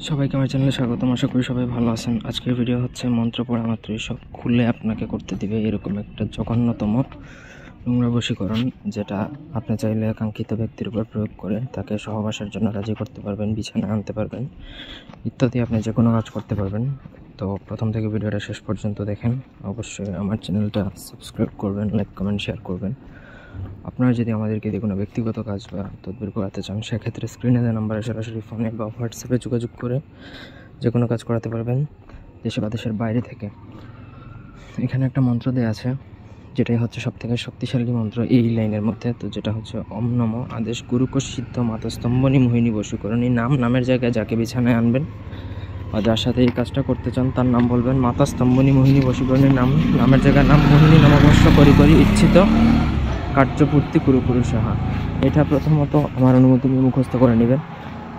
সবাইকে আমার চ্যানেলে স্বাগতম। আশা করি সবাই ভালো আছেন। আজকের ভিডিও হচ্ছে মন্ত্র পড়া মাত্রই সব খুলে আপনাকে করতে দিবে এরকম একটা জঘন্যতম নোংরা বশীকরণ, যেটা আপনি চাইলে কাঙ্ক্ষিত ব্যক্তির উপর প্রয়োগ করে তাকে সহবাসের জন্য রাজি করতে পারবেন, বিছানায় আনতে পারবেন ইত্যাদি। আপনি যে কোনো কাজ করতে পারবেন। তো প্রথম থেকে ভিডিওটা শেষ পর্যন্ত দেখেন। অবশ্যই আমার চ্যানেলটা সাবস্ক্রাইব করবেন, লাইক কমেন্ট শেয়ার করবেন। আপনারা যদি আমাদেরকে দিয়ে কোনো ব্যক্তিগত কাজ বা তদবির করাতে চান, সেক্ষেত্রে স্ক্রিনে দেওয়া নাম্বারে সরাসরি ফোনে বা হোয়াটসঅ্যাপে যোগাযোগ করে যে কোনো কাজ করাতে পারবেন, দেশে বা দেশের বাইরে থেকে। এখানে একটা মন্ত্র দেওয়া আছে, যেটাই হচ্ছে সবথেকে শক্তিশালী মন্ত্র এই লাইনের মধ্যে। তো যেটা হচ্ছে ওম নম আদেশ গুরুকোশ সিদ্ধ মাতস্তম্ভনী মোহিনী বশীকরণী। নামের জায়গায় যাকে বিছানায় আনবেন বা যার সাথে এই কাজটা করতে চান তার নাম বলবেন। মাতাস্তম্ভনী মোহিনী বশীকরণীর নামের জায়গায় নাম মোহিনী নমবর্ষ করি ইচ্ছিত কার্যপূর্তি কুরুকুরু সাহা। এটা প্রথমত আমার অনুমতি নিয়ে মুখস্থ করে নেবেন।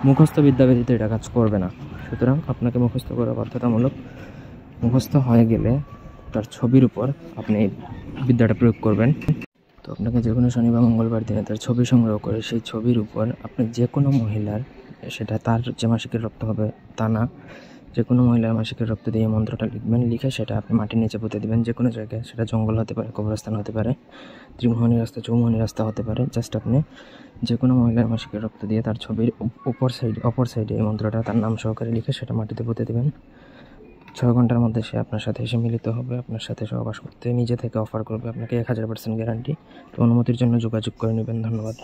মুখস্থ বিদ্যা ব্যতীত এটা কাজ করবে না, সুতরাং আপনাকে মুখস্থ করা বাধ্যতামূলক। মুখস্থ হয়ে গেলে তার ছবির উপর আপনি বিদ্যাটা প্রয়োগ করবেন। তো আপনাকে যে কোনো শনি বা মঙ্গলবার দিনে তার ছবি সংগ্রহ করে সেই ছবির উপর আপনি যে কোনো মহিলার, সেটা তার যে মাসিকের রক্ত হবে তা না, যে কোনো মহিলার মাসিকের রক্ত দিয়ে মন্ত্রটা লিখবেন। লিখে সেটা আপনি মাটির নিচে পুঁতে দেবেন, যে কোনো জায়গায়। সেটা জঙ্গল হতে পারে, কবরস্থান হতে পারে, ত্রিমোহনী রাস্তা, চৌমোহনী রাস্তা হতে পারে। জাস্ট আপনি যে কোনো মহিলার মাসিকের রক্ত দিয়ে তার ছবির অপর সাইডে এই মন্ত্রটা তার নাম সহকারে লিখে সেটা মাটিতে পুঁতে দেবেন। 6 ঘন্টার মধ্যে সে আপনার সাথে এসে মিলিত হবে, আপনার সাথে সহবাস করতে নিজে থেকে অফার করবে। আপনাকে 1000% গ্যারান্টি। তো অনুমতির জন্য যোগাযোগ করে নেবেন। ধন্যবাদ।